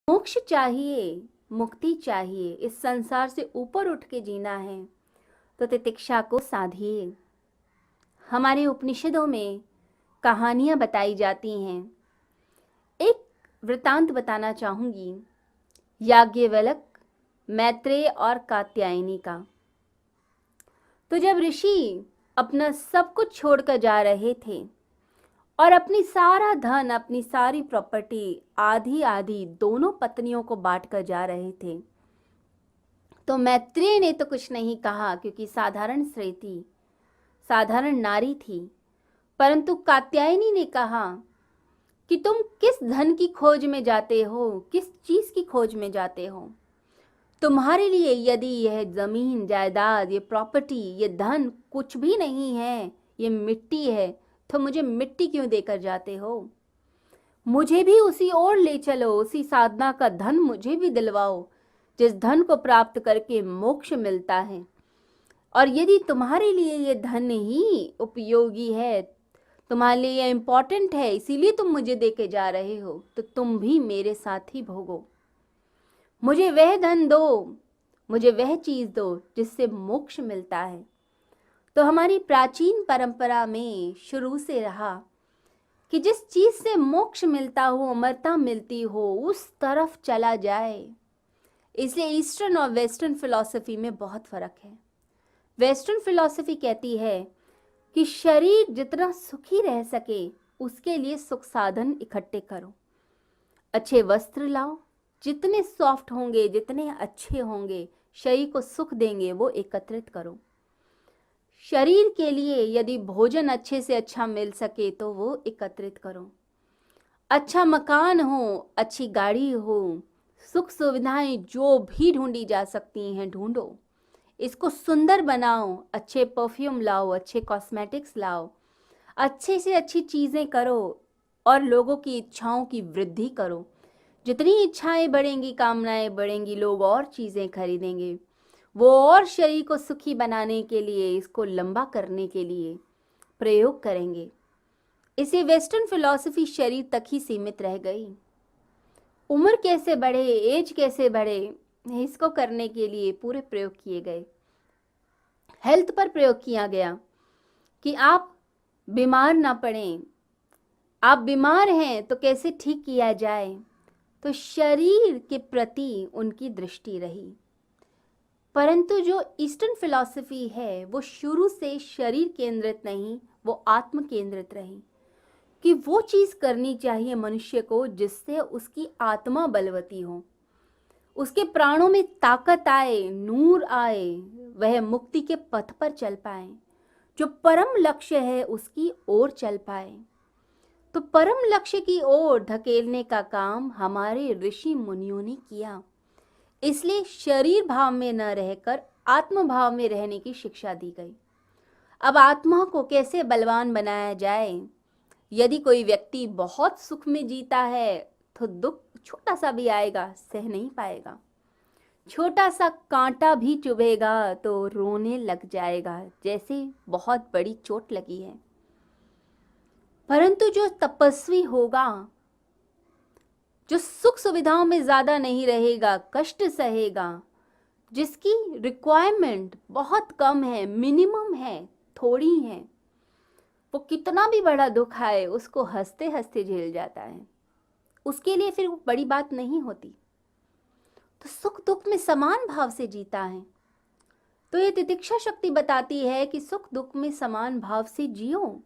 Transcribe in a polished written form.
मोक्ष चाहिए, मुक्ति चाहिए, इस संसार से ऊपर उठ के जीना है तो तितिक्षा को साधिए। हमारे उपनिषदों में कहानियां बताई जाती हैं। एक वृतांत बताना चाहूंगी, याज्ञवल्क्य, मैत्रेय और कात्यायनी का। तो जब ऋषि अपना सब कुछ छोड़कर जा रहे थे और अपनी सारा धन, अपनी सारी प्रॉपर्टी आधी आधी दोनों पत्नियों को बांट कर जा रहे थे, तो मैत्रेय ने तो कुछ नहीं कहा क्योंकि साधारण स्त्री थी, साधारण नारी थी। परंतु कात्यायनी ने कहा कि तुम किस धन की खोज में जाते हो, किस चीज की खोज में जाते हो? तुम्हारे लिए यदि यह जमीन जायदाद, ये प्रॉपर्टी, ये धन कुछ भी नहीं है, ये मिट्टी है, तो मुझे मिट्टी क्यों देकर जाते हो? मुझे भी उसी ओर ले चलो, उसी साधना का धन मुझे भी दिलवाओ जिस धन को प्राप्त करके मोक्ष मिलता है। और यदि तुम्हारे लिए ये धन ही उपयोगी है, तुम्हारे लिए ये इम्पोर्टेंट है, इसीलिए तुम मुझे देके जा रहे हो, तो तुम भी मेरे साथ ही भोगो। मुझे वह धन दो, मुझे वह चीज दो जिससे मोक्ष मिलता है। तो हमारी प्राचीन परंपरा में शुरू से रहा कि जिस चीज से मोक्ष मिलता हो, अमरता मिलती हो, उस तरफ चला जाए। इसलिए ईस्टर्न और वेस्टर्न फिलॉसफी में बहुत फर्क है। वेस्टर्न फिलॉसफी कहती है कि शरीर जितना सुखी रह सके उसके लिए सुख साधन इकट्ठे करो, अच्छे वस्त्र लाओ, जितने सॉफ्ट होंगे, जितने अच्छे होंगे, शरीर को सुख देंगे, वो एकत्रित करो। शरीर के लिए यदि भोजन अच्छे से अच्छा मिल सके तो वो एकत्रित करो। अच्छा मकान हो, अच्छी गाड़ी हो, सुख सुविधाएं जो भी ढूंढी जा सकती हैं ढूंढो, इसको सुंदर बनाओ, अच्छे परफ्यूम लाओ, अच्छे कॉस्मेटिक्स लाओ, अच्छे से अच्छी चीज़ें करो और लोगों की इच्छाओं की वृद्धि करो। जितनी इच्छाएं बढ़ेंगी, कामनाएं बढ़ेंगी, लोग और चीज़ें खरीदेंगे, वो और शरीर को सुखी बनाने के लिए, इसको लंबा करने के लिए प्रयोग करेंगे। इसे वेस्टर्न फिलॉसफी शरीर तक ही सीमित रह गई। उम्र कैसे बढ़े, एज कैसे बढ़े, इसको करने के लिए पूरे प्रयोग किए गए। हेल्थ पर प्रयोग किया गया कि आप बीमार ना पड़ें, आप बीमार हैं तो कैसे ठीक किया जाए, तो शरीर के प्रति उनकी दृष्टि रही। परंतु जो ईस्टर्न फिलॉसफी है वो शुरू से शरीर केंद्रित नहीं, वो आत्म केंद्रित रही कि वो चीज़ करनी चाहिए मनुष्य को जिससे उसकी आत्मा बलवती हो, उसके प्राणों में ताकत आए, नूर आए, वह मुक्ति के पथ पर चल पाए, जो परम लक्ष्य है उसकी ओर चल पाए। तो परम लक्ष्य की ओर धकेलने का काम हमारे ऋषि मुनियों ने किया। इसलिए शरीर भाव में न रहकर आत्म भाव में रहने की शिक्षा दी गई। अब आत्मा को कैसे बलवान बनाया जाए? यदि कोई व्यक्ति बहुत सुख में जीता है तो दुख छोटा सा भी आएगा, सह नहीं पाएगा। छोटा सा कांटा भी चुभेगा तो रोने लग जाएगा, जैसे बहुत बड़ी चोट लगी है। परंतु जो तपस्वी होगा, जो सुख सुविधाओं में ज्यादा नहीं रहेगा, कष्ट सहेगा, जिसकी रिक्वायरमेंट बहुत कम है, मिनिमम है, थोड़ी है, वो कितना भी बड़ा दुख आए उसको हंसते हंसते झेल जाता है। उसके लिए फिर वो बड़ी बात नहीं होती। तो सुख दुख में समान भाव से जीता है। तो ये तितिक्षा शक्ति बताती है कि सुख दुख में समान भाव से जियो।